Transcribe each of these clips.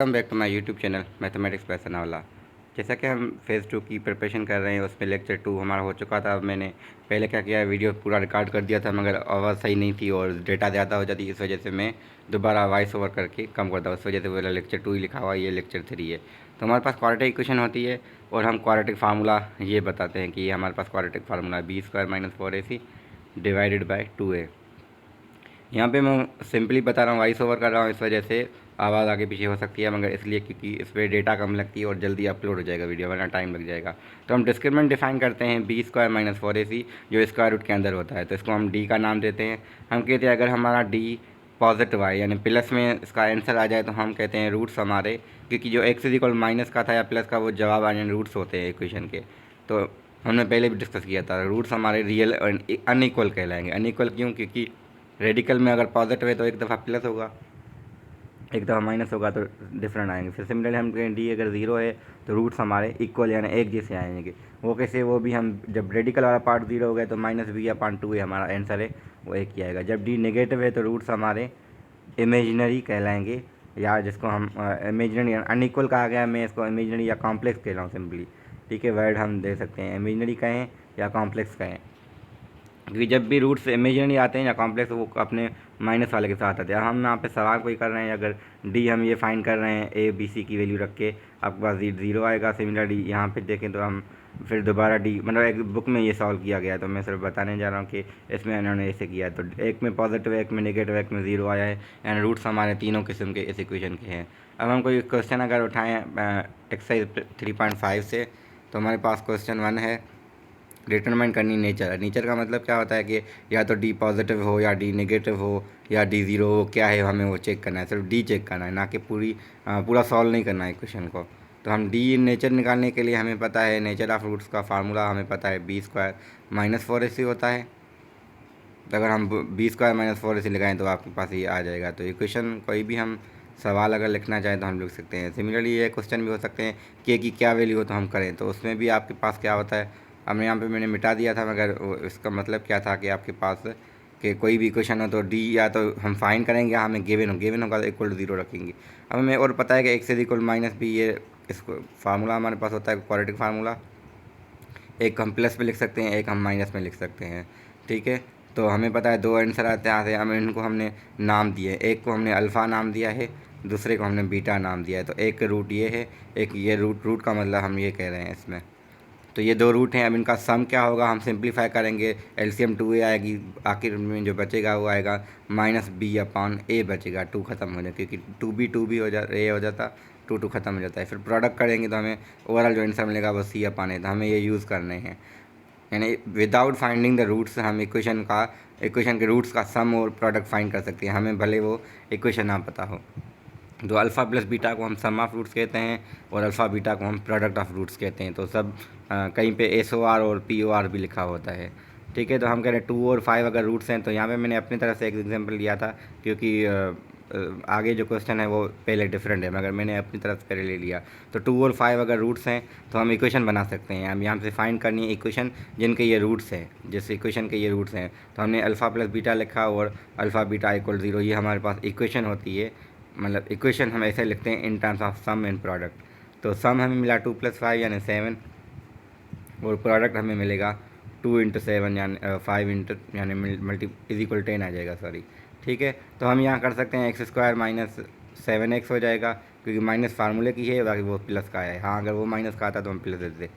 Welcome back to my YouTube channel mathematics पैसा वाला। जैसा कि हम फेज़ 2 की प्रिपरेशन कर रहे हैं, उसमें लेक्चर 2 हमारा हो चुका था। अब मैंने पहले क्या किया, वीडियो पूरा रिकॉर्ड कर दिया था, मगर आवाज़ सही नहीं थी और डेटा ज़्यादा हो जाती, इस वजह से मैं दोबारा वॉइस ओवर करके कम करता हूँ। इस वजह से वो लेक्चर 2 ही लिखा हुआ है, ये लेक्चर 3 है। तो हमारे पास क्वाड्रेटिक इक्वेशन होती है और हम क्वाड्रेटिक फार्मूला ये बताते हैं कि ये हमारे पास quadratic formula b² - 4ac divided by 2a। यहाँ पे मैं सिंपली बता रहा हूँ, वॉइस ओवर कर रहा हूँ, इस वजह से आवाज़ आगे पीछे हो सकती है, मगर इसलिए क्योंकि इस पर डेटा कम लगती है और जल्दी अपलोड हो जाएगा वीडियो, वरना टाइम लग जाएगा। तो हम डिस्क्रिमिनेंट डिफाइन करते हैं b² - 4ac, जो स्क्वायर रूट के अंदर होता है, तो इसको हम d का नाम देते हैं। हम कहते हैं अगर हमारा d पॉजिटिव आए यानी प्लस में इसका आंसर आ जाए तो हम कहते हैं रूट्स हमारे, क्योंकि जो x इक्वल माइनस का था या प्लस का वो जवाब आ जाए, रूट्स होते हैं इक्वेशन के। तो हमने पहले भी डिस्कस किया था, रूट्स हमारे रियल अनइक्वल कहलाएंगे। अनइक्वल क्यों? क्योंकि रेडिकल में अगर पॉजिटिव है तो एक दफ़ा प्लस होगा, एक दफ़ा माइनस होगा, तो डिफरेंट आएंगे। फिर सिमिलरली हम कहें डी अगर ज़ीरो है तो रूट्स हमारे इक्वल यानी एक जैसे आएंगे। वो कैसे? वो भी हम जब रेडिकल वाला पार्ट ज़ीरो हो गया तो -b/2 है हमारा आंसर है, वो एक ही आएगा। जब डी नेगेटिव है तो रूट्स हमारे इमेजिनरी कहलाएंगे, या जिसको हम इमेजिनरी अनइक्वल कहा गया, मैं इसको इमेजिनरी या कॉम्प्लेक्स कह रहा हूँ सिंपली। ठीक है, वर्ड हम दे सकते हैं, इमेजिनरी कहें या कॉम्प्लेक्स कहें, क्योंकि जब भी रूट्स इमेजिनरी आते हैं या कॉम्प्लेक्स, वो अपने माइनस वाले के साथ आते हैं। हम यहाँ पे सवाल कोई कर रहे हैं, अगर डी हम ये फाइंड कर रहे हैं ए बी सी की वैल्यू रख के, आपके पास ज़ीरो आएगा। सिमिलरली यहाँ पे देखें तो हम फिर दोबारा डी, मतलब एक बुक में ये सॉल्व किया गया है, तो मैं सिर्फ बताने जा रहा हूँ कि इसमें इन्होंने ऐसे किया है। तो एक में पॉजिटिव है, एक में नेगेटिव है, एक में ज़ीरो आया है, एंड रूट्स हमारे तीनों किस्म के इस इक्वेशन के हैं। अब हम कोई क्वेश्चन अगर उठाएँ एक्सरसाइज 3.5 से, तो हमारे पास क्वेश्चन 1 है, डिटरमाइन करनी नेचर। नेचर का मतलब क्या होता है कि या तो डी पॉजिटिव हो या डी नेगेटिव हो या डी ज़ीरो हो, क्या है हमें वो चेक करना है, सिर्फ डी चेक करना है, ना कि पूरा सॉल्व नहीं करना है क्वेश्चन को। तो हम डी नेचर निकालने के लिए हमें पता है नेचर ऑफ रूट्स का फार्मूला हमें पता है b² - 4ac होता है। तो अगर हम b² - 4ac लगाएं तो आपके पास ये आ जाएगा। तो इक्वेशन कोई भी हम सवाल अगर लिखना चाहें तो हम लिख सकते हैं। सिमिलरली ये क्वेश्चन भी हो सकते हैं के की क्या वैल्यू हो तो हम करें, तो उसमें भी आपके पास क्या होता है, अब यहाँ पे मैंने मिटा दिया था, मगर इसका मतलब क्या था कि आपके पास कि कोई भी इक्वेशन हो तो डी या तो हम फाइंड करेंगे या हमें गिवन होगा तो इक्वल टू ज़ीरो रखेंगे। अब हमें और पता है कि x इक्वल माइनस बी, ये इसको फार्मूला हमारे पास होता है क्वाड्रेटिक फार्मूला। एक हम प्लस में लिख सकते हैं, एक हम माइनस में लिख सकते हैं। ठीक है, तो हमें पता है दो आंसर आते हैं यहाँ से, हमें इनको हमने नाम दिए, एक को हमने अल्फ़ा नाम दिया है, दूसरे को हमने बीटा नाम दिया है। तो एक रूट ये है, एक ये रूट का मतलब हम ये कह रहे हैं इसमें। तो ये दो रूट हैं, अब इनका सम क्या होगा, हम सिंप्लीफाई करेंगे, एलसीएम 2a आएगी, आखिर में जो बचेगा वो आएगा -b/a बचेगा, 2 ख़त्म हो जाए, क्योंकि 2b हो जा a हो जाता, 2 ख़त्म हो जाता है। फिर प्रोडक्ट करेंगे तो हमें ओवरऑल जो आंसर मिलेगा वो c/a, तो हमें ये यूज़ करने हैं। यानी विदाउट फाइंडिंग द रूट्स हम इक्वेशन के रूट्स का सम और प्रोडक्ट फाइंड कर सकते हैं, हमें भले वो इक्वेशन ना पता हो। तो अल्फ़ा प्लस बीटा को हम सम ऑफ रूट्स कहते हैं और अल्फ़ा बीटा को हम प्रोडक्ट ऑफ रूट्स कहते हैं। तो सब कहीं पे SOR और POR भी लिखा होता है। ठीक है, तो हम कह रहे हैं 2 और 5 अगर रूट्स हैं, तो यहाँ पे मैंने अपनी तरफ से एक एग्जांपल लिया था, क्योंकि आगे जो क्वेश्चन है वो पहले डिफरेंट है, मगर मैंने अपनी तरफ से ले लिया। तो 2 और 5 अगर रूट्स हैं तो हम इक्वेशन बना सकते हैं। हम यहाँ से फाइंड करनी है इक्वेशन जिनके ये रूट्स हैं, जिस इक्वेशन के ये रूट्स हैं। तो हमने अल्फ़ा प्लस बीटा लिखा और अल्फ़ा बीटा इक्वल 0, ये हमारे पास इक्वेशन होती है। मतलब इक्वेशन हम ऐसे लिखते हैं in terms of sum and product. तो सम हमें मिला 2 + 5 यानी 7, और प्रोडक्ट हमें मिलेगा 2 × 7 यानी 5 इंटू यानी मल्टी इज इक्वल 10 आ जाएगा, सॉरी। ठीक है, तो हम यहाँ कर सकते हैं x² - 7x हो जाएगा, क्योंकि माइनस फार्मूले की है, बाकी वो प्लस का है। हाँ, अगर वो माइनस का आता तो हम प्लस देते।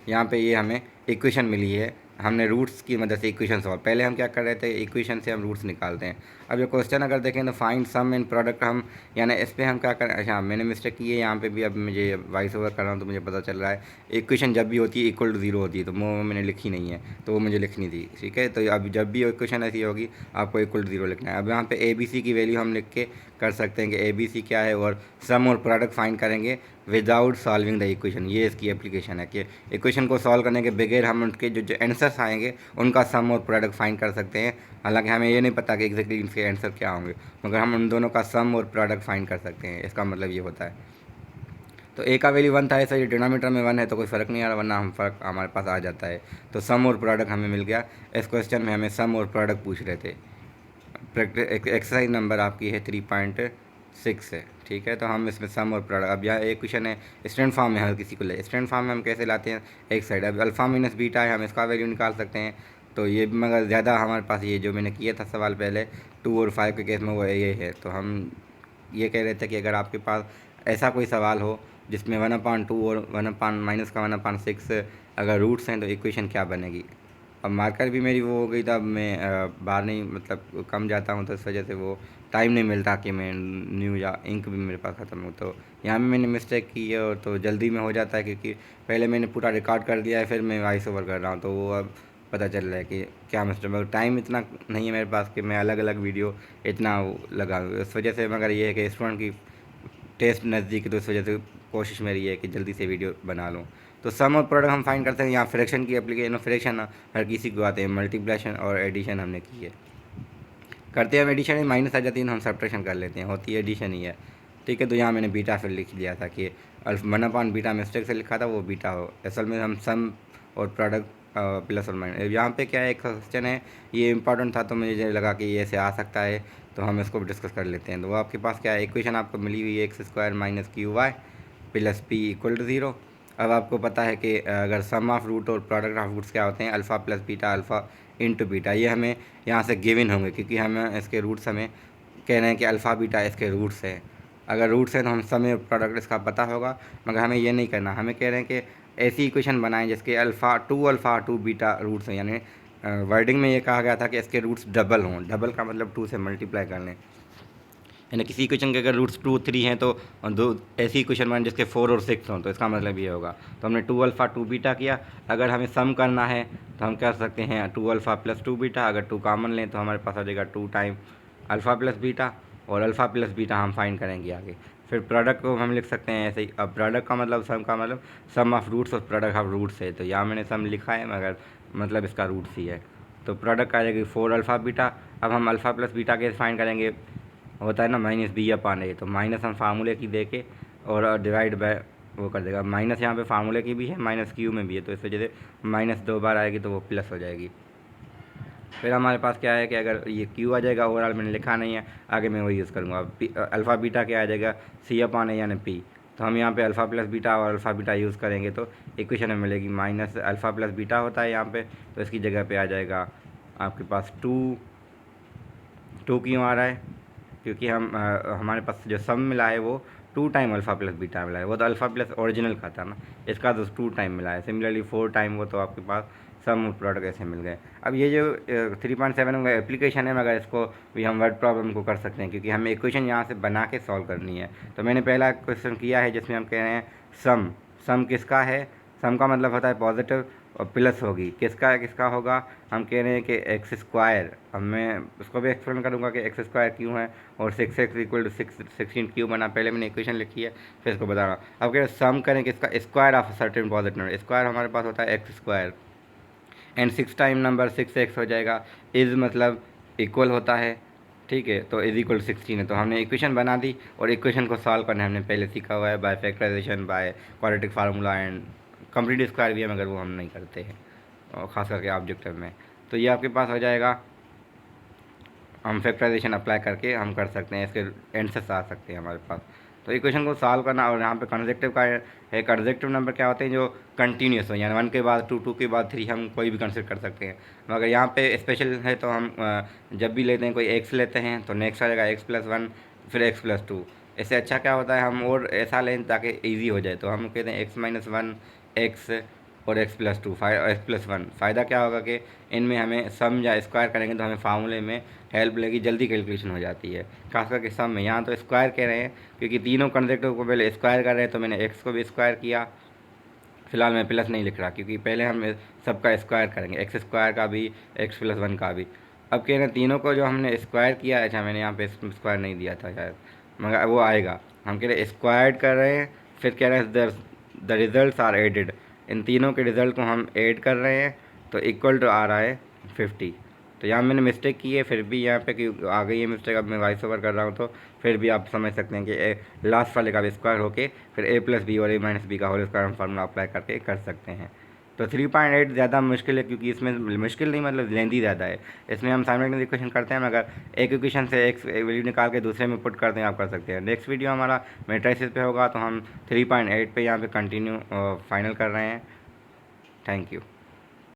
यहाँ पे ये हमें इक्वेशन मिली है, हमने रूट्स की मदद से इक्वेशन सॉल्व, पहले हम क्या कर रहे थे, इक्वेशन से हम रूट्स निकालते हैं। अब जो क्वेश्चन अगर देखें तो फाइंड सम एंड प्रोडक्ट, हम यानी इस पर हम क्या करें, अच्छा मैंने मिस्टेक की है यहाँ पे भी, अब मुझे वॉइस ओवर कर रहा हूँ तो मुझे पता चल रहा है इक्वेशन जब भी होती है इक्वल टू 0 होती है, तो वो मैंने लिखी नहीं है, तो वो मुझे लिखनी थी। ठीक है, तो अब जब भी इक्वेशन ऐसी होगी आपको इक्वल टू 0 लिखना है। अब यहाँ पे ABC की वैल्यू हम लिख के कर सकते हैं कि ABC क्या है, और सम और प्रोडक्ट फाइंड करेंगे विदाउट सॉल्विंग द इक्वेशन। ये इसकी एप्लीकेशन है कि इक्वेशन को सॉल्व करने के बगैर हम उनके जो आंसर्स आएंगे उनका सम और प्रोडक्ट फाइंड कर सकते हैं। हालांकि हमें ये नहीं पता कि एग्जैक्टली इनके आंसर क्या होंगे, मगर हम उन दोनों का सम और प्रोडक्ट फाइंड कर सकते हैं। इसका मतलब ये होता है। तो ए का वैल्यू 1 था, ऐसा ये डिनोमिनेटर में 1 है तो कोई फ़र्क नहीं आ रहा, वरना हम फ़र्क हमारे पास आ जाता है। तो सम और प्रोडक्ट हमें मिल गया। इस क्वेश्चन में हमें सम और प्रोडक्ट पूछ रहे थे। एक्सरसाइज नंबर आपकी है 3.6 6 है, ठीक है। तो हम इसमें सम और प्रोडक्ट, अब यहाँ एक क्वेश्चन है स्टैंडर्ड फॉर्म में हर किसी को ले, स्टैंडर्ड फॉर्म में हम कैसे लाते हैं एक साइड, अब अल्फ़ा माइनस बीटा है, हम इसका वैल्यू निकाल सकते हैं। तो ये मगर ज़्यादा हमारे पास ये जो मैंने किया था सवाल पहले 2 और 5 के केस में वो ये है। तो हम ये कह रहे थे कि अगर आपके पास ऐसा कोई सवाल हो जिसमें 1/2 और 1 माइनस का 1/6 अगर रूट्स हैं तो इक्वेशन क्या बनेगी। अब मार्कर भी मेरी वो हो गई था, अब मैं बाहर नहीं मतलब कम जाता हूँ तो इस वजह से वो टाइम नहीं मिलता कि मैं न्यू या इंक भी मेरे पास ख़त्म हो। तो यहाँ में मैंने मिस्टेक की है और तो जल्दी में हो जाता है क्योंकि पहले मैंने पूरा रिकॉर्ड कर दिया है, फिर मैं वॉइस ओवर कर रहा हूँ, तो वो अब पता चल रहा है कि क्या मिस्टेक, मगर टाइम इतना नहीं है मेरे पास कि मैं अलग अलग वीडियो इतना लगा, इस वजह से। मगर ये है कि स्टूडेंट की टेस्ट नज़दीक है तो इस वजह से कोशिश मेरी है कि जल्दी से वीडियो बना लूँ। तो सम और प्रोडक्ट हम फाइंड करते हैं, यहाँ फ्रैक्शन की एप्लीकेशन, फ्रैक्शन हर किसी को आते हैं, मल्टीप्लिकेशन और एडिशन हमने की है। करते हैं हम एडिशन में माइनस आ जाती है तो हम सब्ट्रैक्शन कर लेते हैं, होती है एडिशन ही है, ठीक है। तो यहाँ मैंने बीटा फिर लिख दिया था कि 1/बीटा मिस्टेक से लिखा था वो बीटा हो, असल में हम सम और प्रोडक्ट प्लस और माइनस। यहाँ पे क्या है, एक क्वेश्चन है ये इंपॉर्टेंट था तो मुझे लगा कि ये ऐसे आ सकता है, तो हम इसको डिस्कस कर लेते हैं। तो वो आपके पास क्या है, इक्वेशन आपको मिली हुई है x² minus q y plus p equal to 0। अब आपको पता है कि अगर सम ऑफ रूट और प्रोडक्ट ऑफ रूट्स क्या होते हैं, alpha plus beta alpha into beta, ये हमें यहाँ से गिवन होंगे क्योंकि हमें इसके रूट्स हमें कह रहे हैं कि अल्फ़ा बीटा इसके रूट्स हैं। अगर रूट्स हैं तो हम सम और प्रोडक्ट इसका पता होगा, मगर हमें ये नहीं करना, हमें कह रहे हैं कि ऐसी इक्वेशन बनाएं जिसके अल्फ़ा टू बीटा रूट्स हैं, यानी वर्डिंग में ये कहा गया था कि इसके रूट्स डबल हों, डबल का मतलब 2 से मल्टीप्लाई कर लें, यानी किसी इक्वेशन के अगर रूट्स 2 3 हैं तो दो ऐसी इक्वेशन बने जिसके 4 और 6 हों, तो इसका मतलब ये होगा। तो हमने 2 अल्फ़ा 2 बीटा किया। अगर हमें सम करना है तो हम कह सकते हैं 2 अल्फ़ा प्लस 2 बीटा, अगर 2 कॉमन लें तो हमारे पास आ जाएगा 2 टाइम अल्फ़ा प्लस बीटा, और अल्फ़ा प्लस बीटा हम फाइंड करेंगे आगे। फिर प्रोडक्ट को हम लिख सकते हैं ऐसे ही, अब प्रोडक्ट का मतलब सम का मतलब सम ऑफ रूट्स और प्रोडक्ट ऑफ रूट्स है, तो यहाँ मैंने सम लिखा है मगर मतलब इसका रूट्स ही है। तो प्रोडक्ट आ जाएगी 4 अल्फ़ा बीटा। अब हम अल्फ़ा प्लस बीटा के फाइंड करेंगे, होता है ना माइनस बी अपान ए, तो माइनस हम फार्मूले की दे के और डिवाइड बाय वो कर देगा, माइनस यहाँ पे फार्मूले की भी है, माइनस क्यू में भी है, तो इस वजह से माइनस 2 बार आएगी तो वो प्लस हो जाएगी। फिर हमारे पास क्या है कि अगर ये क्यू आ जाएगा, ओवरऑल मैंने लिखा नहीं है, आगे मैं वही यूज़ करूँगा। अल्फ़ा बीटा क्या आ जाएगा, सी अपान ए यानी पी, तो हम यहाँ पे अल्फ़ा प्लस बीटा और अल्फ़ा बीटा यूज़ करेंगे तो इक्वेशन में मिलेगी माइनस अल्फ़ा प्लस बीटा होता है यहाँ पे, तो इसकी जगह पे आ जाएगा आपके पास 2 क्यों आ रहा है, क्योंकि हमारे पास जो सम मिला है वो 2 टाइम अल्फ़ा प्लस बीटा मिला है, वो तो अल्फ़ा प्लस ओरिजिनल का था ना, इसका तो 2 टाइम मिला है। सिमिलरली 4 टाइम वो तो आपके पास सम और प्रोडक्ट ऐसे मिल गए। अब ये जो 3.7 का एप्लीकेशन है, मगर इसको भी हम वर्ड प्रॉब्लम को कर सकते हैं क्योंकि हमें इक्वेशन यहाँ से बना के सॉल्व करनी है। तो मैंने पहला क्वेश्चन किया है जिसमें हम कह रहे हैं सम किसका है, सम का मतलब होता है पॉजिटिव और प्लस होगी, किसका होगा, हम कह रहे हैं कि x²। अब मैं उसको भी एक्सप्लेन करूँगा कि x² क्यों है और 6x इक्वल टू 16 क्यों बना, पहले मैंने इक्वेशन लिखी है फिर इसको बता रहा हूँ। अब कह रहे हैं सम करें किसका, square of certain positive number, square हमारे पास होता है x² and 6 time number 6x हो जाएगा, इज़ मतलब इक्वल होता है, ठीक है। तो इज इक्वल 16 है, तो हमने इक्वेशन बना दी और इक्वेशन को सॉल्व करना हमने पहले सीखा हुआ है by factorization, by quadratic formula and complete square भी है, मगर वो हम नहीं करते हैं और ख़ास करके ऑब्जेक्टिव में। तो ये आपके पास हो जाएगा, हम फैक्टराइजेशन अप्लाई करके हम कर सकते हैं, इसके आंसर्स आ सकते हैं हमारे पास। तो इक्वेशन को सॉल्व करना, और यहाँ पे कंसेक्टिव का है, कंसेक्टिव नंबर क्या होते हैं जो कंटिन्यूस हो, यानी 1 के बाद 2, 2 के बाद 3, हम कोई भी कंसिडर कर सकते हैं। मगर यहाँ पे स्पेशल है तो हम जब भी लेते हैं कोई x लेते हैं तो नेक्स्ट आ जाएगा x+1 फिर x+2। इससे अच्छा क्या होता है हम और ऐसा लें ताकि ईजी हो जाए, तो हम कहते हैं x-1 x और x+2 x+1। फ़ायदा क्या होगा कि इनमें हमें सम या स्क्वायर करेंगे तो हमें फार्मूले में हेल्प लेगी, जल्दी कैलकुलेशन हो जाती है, खास करके सम में। यहाँ तो स्क्वायर कह रहे हैं क्योंकि तीनों कंसेक्टिव को पहले स्क्वायर कर रहे हैं, तो मैंने x को भी स्क्वायर किया, फिलहाल मैं प्लस नहीं लिख रहा क्योंकि पहले हम सबका स्क्वायर करेंगे, x² का भी x+1 का भी। अब कह रहे हैं तीनों को जो हमने स्क्वायर किया, अच्छा मैंने यहाँ पे स्क्वायर नहीं दिया था शायद, मगर वो आएगा, हम कह रहे हैं स्क्वायर्ड कर रहे हैं, फिर कह रहे हैं द रिजल्ट आर एडेड, इन तीनों के रिज़ल्ट को हम ऐड कर रहे हैं तो इक्वल टू आ रहा है 50। तो यहाँ मैंने मिस्टेक की है, फिर भी यहाँ पे कि आ गई है मिस्टेक, अब मैं वॉइस ओवर कर रहा हूँ तो फिर भी आप समझ सकते हैं कि लास्ट वाले का भी स्क्वायर होके फिर a+b और a-b का होल स्क्वायर हम फार्मूला अप्लाई करके कर सकते हैं। तो 3.8 ज़्यादा मुश्किल है, क्योंकि इसमें मुश्किल नहीं मतलब लेंदी ज़्यादा है। इसमें हम साइमल्टेनियस इक्वेशन करते हैं, मगर एक इक्वेशन से एक वैल्यू निकाल के दूसरे में पुट करते हैं, आप कर सकते हैं। नेक्स्ट वीडियो हमारा मैट्रिसेस पे होगा, तो हम 3.8 पे यहाँ पे कंटिन्यू फाइनल कर रहे हैं। Thank you.